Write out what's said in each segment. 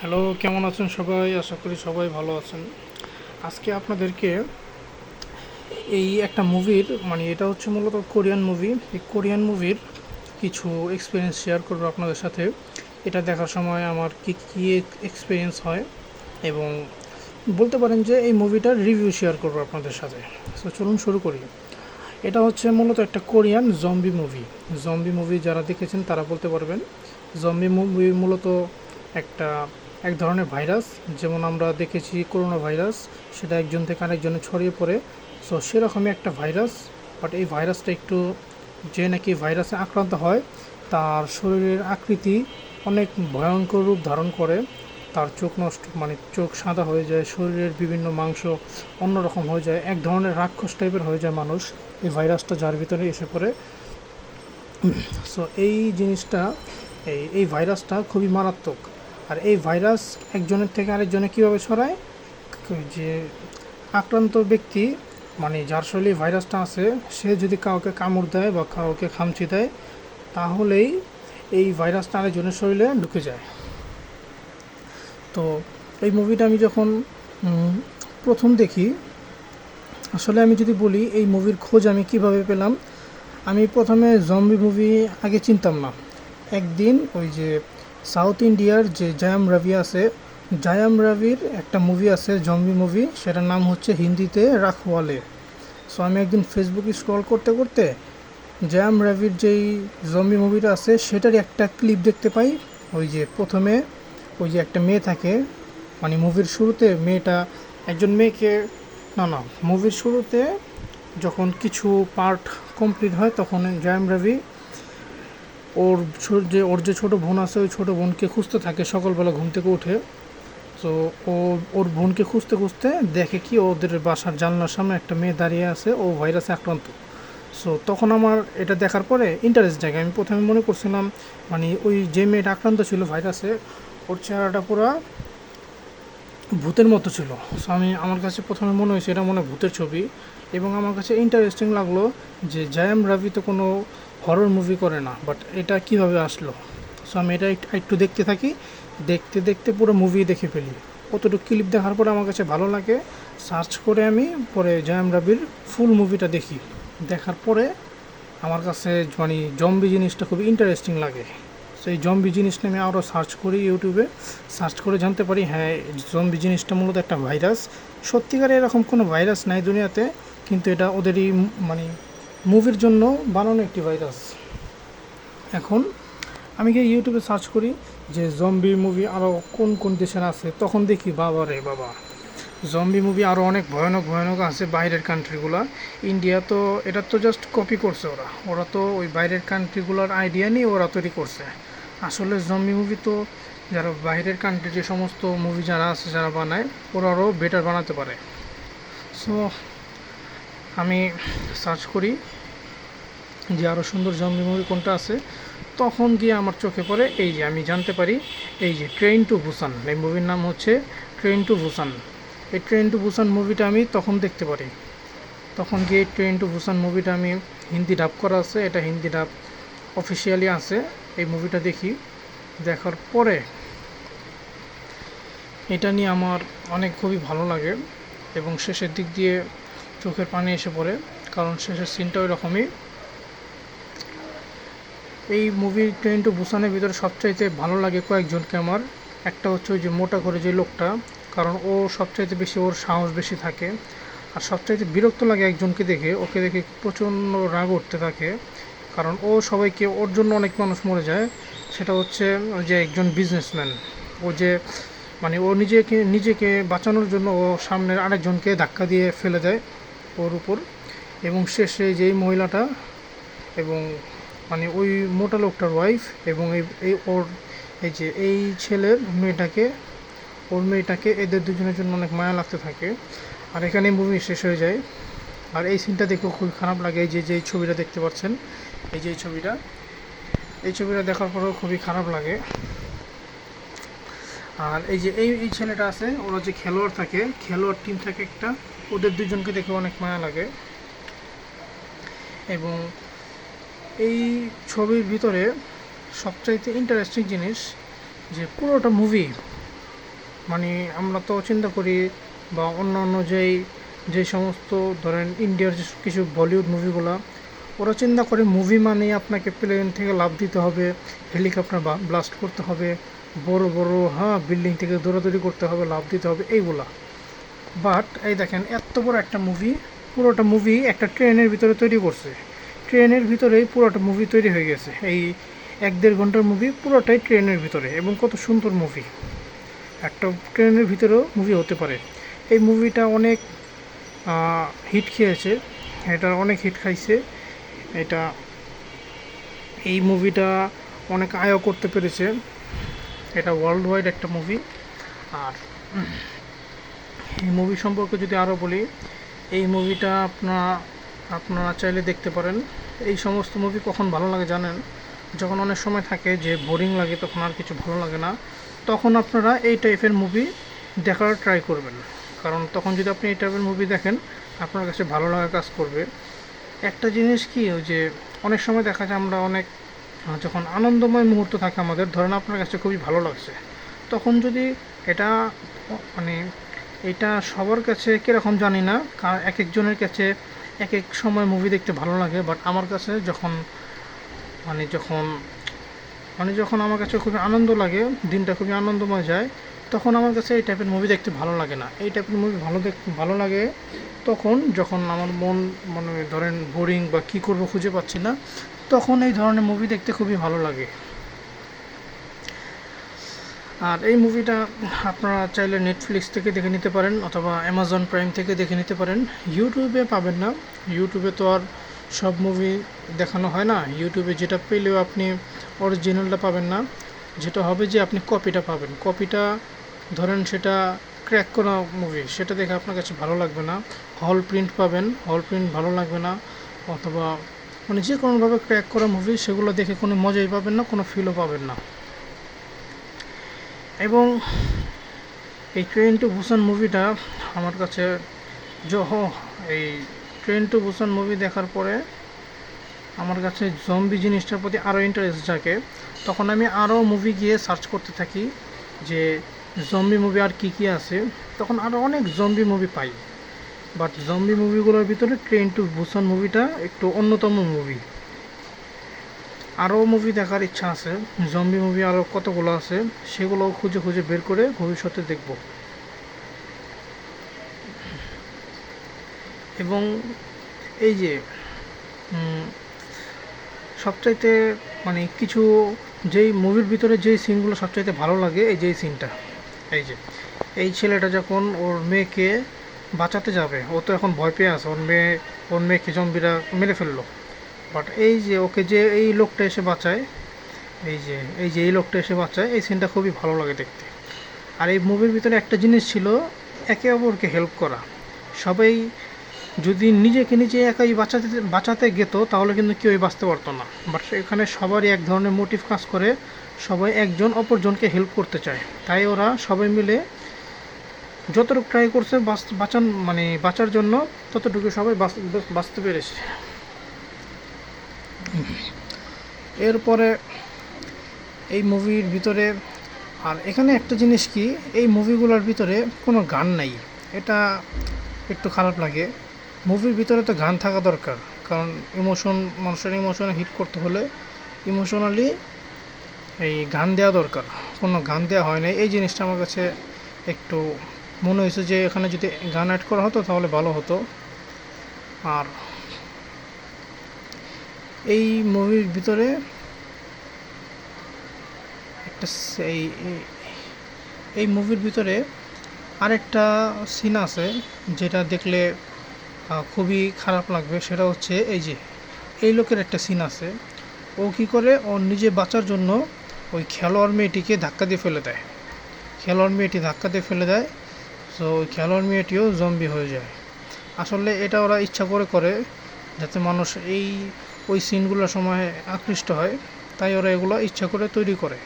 Hello, কেমন আছেন সবাই? আশা করি সবাই ভালো আছেন। আজকে আপনাদেরকে এই একটা মুভির এটা হচ্ছে মূলত কোরিয়ান মুভি। এই কোরিয়ান মুভির কিছু এক্সপিরিয়েন্স শেয়ার করবো আপনাদের সাথে। এটা দেখার সময় আমার কী এক্সপিরিয়েন্স হয় এবং বলতে পারেন যে এই মুভিটার রিভিউ শেয়ার করবো আপনাদের সাথে। সো চলুন শুরু করি। এটা হচ্ছে মূলত একটা Korean zombie movie. Zombie movie যারা দেখেছেন তারা বলতে পারবেন। জম্বি মুভি মূলত একটা এক ধরনের ভাইরাস, যেমন আমরা দেখেছি করোনা ভাইরাস, সেটা একজন থেকে আরেকজনে ছড়িয়ে পড়ে। সো সেরকমই একটা ভাইরাস, বাট এই ভাইরাসটা একটু, যে নাকি ভাইরাসে আক্রান্ত হয় তার শরীরের আকৃতি অনেক ভয়ঙ্কর রূপ ধারণ করে। তার চোখ নষ্ট, চোখ সাদা হয়ে যায়, শরীরের বিভিন্ন মাংস অন্যরকম হয়ে যায়, এক ধরনের রাক্ষস টাইপের হয়ে যায় মানুষ, এই ভাইরাসটা যার ভিতরে এসে পড়ে। সো এই জিনিসটা, এই ভাইরাসটা খুবই মারাত্মক। আর এই ভাইরাস একজনের থেকে আরেকজনে কীভাবে ছড়ায়, যে আক্রান্ত ব্যক্তি, যার শরীরে ভাইরাসটা আছে, সে যদি কাউকে কামড় দেয় বা কাউকে খামচি দেয়, তাহলেই এই ভাইরাসটা আরেকজনের শরীরে ঢুকে যায়। তো এই মুভিটা আমি যখন প্রথম দেখি, আসলে আমি যদি বলি এই মুভির খোঁজ আমি কিভাবে পেলাম। আমি প্রথমে জম্বি মুভি আগে চিনতাম না। একদিন ওই যে সাউথ ইন্ডিয়ার যে জায়াম রাভি আছে, জায়াম রাভির একটা মুভি আছে জম্বি মুভি, সেটার নাম হচ্ছে হিন্দিতে রাখওয়ালে। সো আমি একদিন ফেসবুকে স্ক্রল করতে করতে জায়াম রাভির যেই জম্বি মুভিটা আছে সেটারই একটা ক্লিপ দেখতে পাই। ওই যে প্রথমে ওই যে একটা মেয়ে থাকে, মুভির শুরুতে মেয়েটা একজন মেয়েকে, না, মুভির শুরুতে যখন কিছু পার্ট কমপ্লিট হয় তখন জায়াম রাভি ওর যে ছোটো বোন আছে, ওই ছোটো বোনকে খুঁজতে থাকে সকালবেলা ঘুম থেকে উঠে। তো ওর বোনকে খুঁজতে খুঁজতে দেখে কি ওদের বাসার জানলার সামনে একটা মেয়ে দাঁড়িয়ে আছে, ও ভাইরাসে আক্রান্ত। সো তখন আমার এটা দেখার পরে ইন্টারেস্ট জাগে। আমি প্রথমে মনে করছিলাম ওই যে মেয়েটা আক্রান্ত ছিল ভাইরাসে, ওর চেহারাটা পুরো ভূতের মতো ছিল। সো আমার কাছে প্রথমে মনে হয়েছে এটা মনে ভূতের ছবি, এবং আমার কাছে ইন্টারেস্টিং লাগলো যে জায়াম রাভি তো কোনো হরর মুভি করে না, বাট এটা কিভাবে আসলো। সো আমি এটা একটু দেখতে থাকি, দেখতে দেখতে পুরো মুভি দেখে ফেলি। কতটুকু ক্লিপ দেখার পরে আমার কাছে ভালো লাগে, সার্চ করে আমি পরে জায়াম রাভির ফুল মুভিটা দেখি। দেখার পরে আমার কাছে জম্বি জিনিসটা খুবই ইন্টারেস্টিং লাগে। সো এই জম্বি জিনিসটা আমি আরও সার্চ করি, ইউটিউবে সার্চ করে জানতে পারি হ্যাঁ জম্বি জিনিসটা মূলত একটা ভাইরাস। সত্যিকারে এরকম কোনো ভাইরাস নাই দুনিয়াতে, কিন্তু এটা ওদেরই মুভির জন্য বানানো একটি ভাইরাস। এখন আমি গিয়ে ইউটিউবে সার্চ করি যে জম্বি মুভি আরও কোন কোন দেশের আছে, তখন দেখি বাবা রে বাবা, জম্বি মুভি আরও অনেক ভয়ানক ভয়ানক আছে বাইরের কান্ট্রিগুলো। ইন্ডিয়া তো এটা তো জাস্ট কপি করছে, ওরা তো ওই বাইরের কান্ট্রিগুলোর আইডিয়া নিয়ে ওরা তৈরি করছে। আসলে জম্বি মুভি তো যারা বাইরের কান্ট্রি, যে সমস্ত মুভি যারা আছে যারা বানায়, ওরা আরও বেটার বানাতে পারে। সো আমি সার্চ করি যে আরও সুন্দর জম্বি মুভি কোনটা আছে, তখন গিয়ে আমার চোখে পড়ে এই যে আমি জানতে পারি এই যে ট্রেন টু বুসান, এই মুভির নাম হচ্ছে ট্রেন টু বুসান। এই ট্রেন টু বুসান মুভিটা আমি তখন দেখতে পারি। তখন গিয়ে ট্রেন টু বুসান মুভিটা আমি, হিন্দি ডাব করা আছে, এটা হিন্দি ডাব অফিসিয়ালি আছে, এই মুভিটা দেখি। দেখার পরে এটা নিয়ে আমার খুবই ভালো লাগে, এবং শেষের দিক দিয়ে চোখের পানি এসে পড়ে, কারণ শেষের সিনটা ওই রকমই। এই মুভি ট্রেন টু বুসানের ভিতরে সবচাইতে ভালো লাগে কয়েকজনকে আমার। একটা হচ্ছে ওই যে মোটা করে যে লোকটা, কারণ ও সবচাইতে বেশি, ওর সাহস বেশি থাকে। আর সবচাইতে বিরক্ত লাগে একজনকে দেখে, ওকে দেখে প্রচণ্ড রাগ উঠতে থাকে, কারণ ও সবাইকে, ওর জন্য অনেক মানুষ মরে যায়। সেটা হচ্ছে ওই যে একজন বিজনেসম্যান, ও যে ও নিজেকে বাঁচানোর জন্য ও সামনের আরেকজনকে ধাক্কা দিয়ে ফেলে দেয় ওর উপর, এবং শেষে যেই মহিলাটা এবং ওই মোটা লোকটার ওয়াইফ এবং ওর এই যে এই ছেলের মেয়েটাকে এদের দুজনের জন্য অনেক মায়া লাগতে থাকে। আর এখানে মুভি শেষ হয়ে যায়। আর এই সিনটা দেখেও খুব খারাপ লাগে। এই যে ছবিটা দেখতে পাচ্ছেন, এই যে এই ছবিটা দেখার পরেও খুবই খারাপ লাগে। আর এই যে এই ছেলেটা আছে, ওরা যে খেলোয়াড় টিম থাকে একটা, ওদের দুজনকে দেখে অনেক মায়া লাগে। এবং এই ছবির ভিতরে সবচাইতে ইন্টারেস্টিং জিনিস যে পুরোটা মুভি মানে আমরা তো চিন্তা করি বা অন্য অন্য যে সমস্ত ধরেন ইন্ডিয়ার যে কিছু বলিউড মুভিগুলো, ওরা চিন্তা করে মুভি মানে আপনাকে প্লেন থেকে লাফ দিতে হবে, হেলিকপ্টার ব্লাস্ট করতে হবে, বড় বড় বিল্ডিং থেকে দৌড়াদৌড়ি করতে হবে, লাফ দিতে হবে, এইগুলা। বাট এই দেখেন এত বড় একটা মুভি, পুরোটা মুভি একটা ট্রেনের ভিতরে তৈরি করছে। ট্রেনের ভিতরেই পুরোটা মুভি তৈরি হয়ে গেছে। এই 1-1.5 ঘন্টার মুভি পুরোটাই ট্রেনের ভিতরে, এবং কত সুন্দর মুভি। একটা ট্রেনের ভিতরেও মুভি হতে পারে। এই মুভিটা অনেক হিট খেয়েছে, এটা অনেক হিট খাইছে। এটা এই মুভিটা অনেক আয়ও করতে পেরেছে। এটা ওয়ার্ল্ড ওয়াইড একটা মুভি। আর এই মুভি সম্পর্কে যদি আরও বলি, এই মুভিটা আপনারা চাইলে দেখতে পারেন। এই সমস্ত মুভি কখন ভালো লাগে জানেন? যখন অনেক সময় থাকে যে বোরিং লাগে, তখন আর কিছু ভালো লাগে না, তখন আপনারা এই টাইপের মুভি দেখার ট্রাই করবেন। কারণ তখন যদি আপনি এই টাইপের মুভি দেখেন, আপনার কাছে ভালো লাগা কাজ করবে। একটা জিনিস কি, ওই যে অনেক সময় দেখা যায় আমরা অনেক যখন আনন্দময় মুহূর্ত থাকে আমাদের, ধরেন আপনার কাছে খুবই ভালো লাগছে, তখন যদি এটা মানে এটা সবার কাছে কীরকম জানি না, এক একজনের কাছে এক এক সময় মুভি দেখতে ভালো লাগে। বাট আমার কাছে যখন যখন আমার কাছে খুবই আনন্দ লাগে, দিনটা খুবই আনন্দময় যায়, তখন আমার কাছে এই টাইপের মুভি দেখতে ভালো লাগে না। এই টাইপের মুভি ভালো লাগে তখন যখন আমার মন ধরেন বোরিং বা কী করবো খুঁজে পাচ্ছি না, তখন এই ধরনের মুভি দেখতে খুবই ভালো লাগে। আর এই মুভিটা আপনারা চাইলে নেটফ্লিক্স থেকে দেখে নিতে পারেন, অথবা অ্যামাজন প্রাইম থেকে দেখে নিতে পারেন। ইউটিউবে পাবেন না, ইউটিউবে তো আর সব মুভি দেখানো হয় না। ইউটিউবে যেটা পেলেও আপনি অরিজিনালটা পাবেন না। যেটা হবে যে আপনি কপিটা পাবেন, কপিটা ধরেন সেটা ক্র্যাক করা মুভি, সেটা দেখে আপনার কাছে ভালো লাগবে না। হল প্রিন্ট পাবেন, হল প্রিন্ট ভালো লাগবে না। অথবা যে কোনোভাবে ক্র্যাক করা মুভি, সেগুলো দেখে কোনো মজাই পাবেন না, কোনো ফিলও পাবেন না। এবং এই ট্রেন টু বুসান মুভিটা আমার কাছে এই ট্রেন টু বুসান মুভি দেখার পরে আমার কাছে জম্বি জিনিসটার প্রতি আরও ইন্টারেস্ট জাগে। তখন আমি আরও মুভি গিয়ে সার্চ করতে থাকি যে জম্বি মুভি আর কী কী আছে। তখন আরও অনেক zombie movie pi. But zombie মুভিগুলোর ভিতরে ট্রেন টু বুসান মুভিটা একটু অন্যতম মুভি। আরও মুভি দেখার ইচ্ছা আছে, জম্বি মুভি আরও কতগুলো আছে, সেগুলোও খুঁজে খুঁজে বের করে ভবিষ্যতে দেখব। এবং এই যে সবচাইতে কিছু যেই মুভির ভিতরে যেই সিনগুলো সবচাইতে ভালো লাগে, এই যে সিনটা, এই ছেলেটা যখন ওর মেয়েকে বাঁচাতে যাবে, ও তো এখন ভয় পেয়ে আছে, ওর মেয়েকে জম্বিরা মেরে ফেললো। বাট এই যে ওকে যে এই লোকটা এসে বাঁচায়, এই লোকটা এসে বাঁচায়, এই সিনটা খুবই ভালো লাগে দেখতে। আর এই মুভির ভিতরে একটা জিনিস ছিল, একে অপরকে হেল্প করা। সবাই যদি নিজেকে নিজে একাই বাঁচাতে যেত, তাহলে কিন্তু কেউই বাঁচতে পারতো না। বাট এখানে সবারই এক ধরনের মোটিভ কাজ করে, সবাই একজন অপরজনকে হেল্প করতে চায়। তাই ওরা সবাই মিলে যতটুকু ট্রাই করছে বাঁচার জন্য, ততটুকু সবাই বাঁচতে পেরেছে। এরপরে এই মুভির ভিতরে আর এখানে একটা জিনিস কি, এই মুভিগুলোর ভিতরে কোনো গান নাই, এটা একটু খারাপ লাগে। মুভির ভিতরে তো গান থাকা দরকার, কারণ মানুষের ইমোশনে হিট করতে হলে ইমোশনালি এই গান দেওয়া দরকার। কোনো গান দেওয়া হয় না, এই জিনিসটা আমার কাছে একটু মনে হয়েছে যে এখানে যদি গান অ্যাড করা হতো তাহলে ভালো হতো। আর এই মুভির ভিতরে এই মুভির ভিতরে আরেকটা সিন আছে যেটা দেখলে খুবই খারাপ লাগবে। সেটা হচ্ছে এই লোকের একটা সিন আছে, ও কী করে, ও নিজে বাঁচার জন্য ওই খেলোয়াড় মেয়েটিকে ধাক্কা দিয়ে ফেলে দেয়। তো ওই খেলোয়াড় মেয়েটিও জম্বি হয়ে যায়। আসলে এটা ওরা ইচ্ছা করে যাতে মানুষ ওই সিনগুলোর সময় আকৃষ্ট হয়, তাই ওরা এগুলো ইচ্ছা করে তৈরি করে।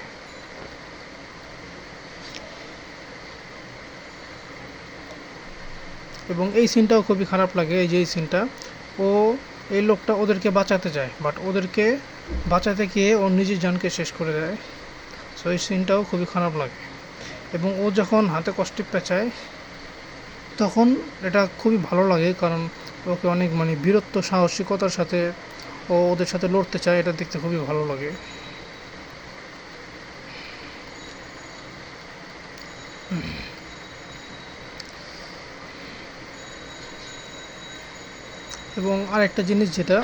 এবং এই সিনটাও খুবই খারাপ লাগে। এই সিনটা, এই লোকটা ওদেরকে বাঁচাতে যায়, বাট ওদেরকে বাঁচাতে গিয়ে ও নিজের জানকে শেষ করে দেয়। সো এই সিনটাও খুবই খারাপ লাগে। এবং ও যখন হাতে কষ্টি পেঁচায় তখন এটা খুবই ভালো লাগে, কারণ ওকে অনেক মানে বীরত্ব সাহসিকতার সাথে ও ওদের সাথে লড়তে চায়, এটা দেখতে খুবই ভালো লাগে। এবং আরেকটা জিনিস যেটা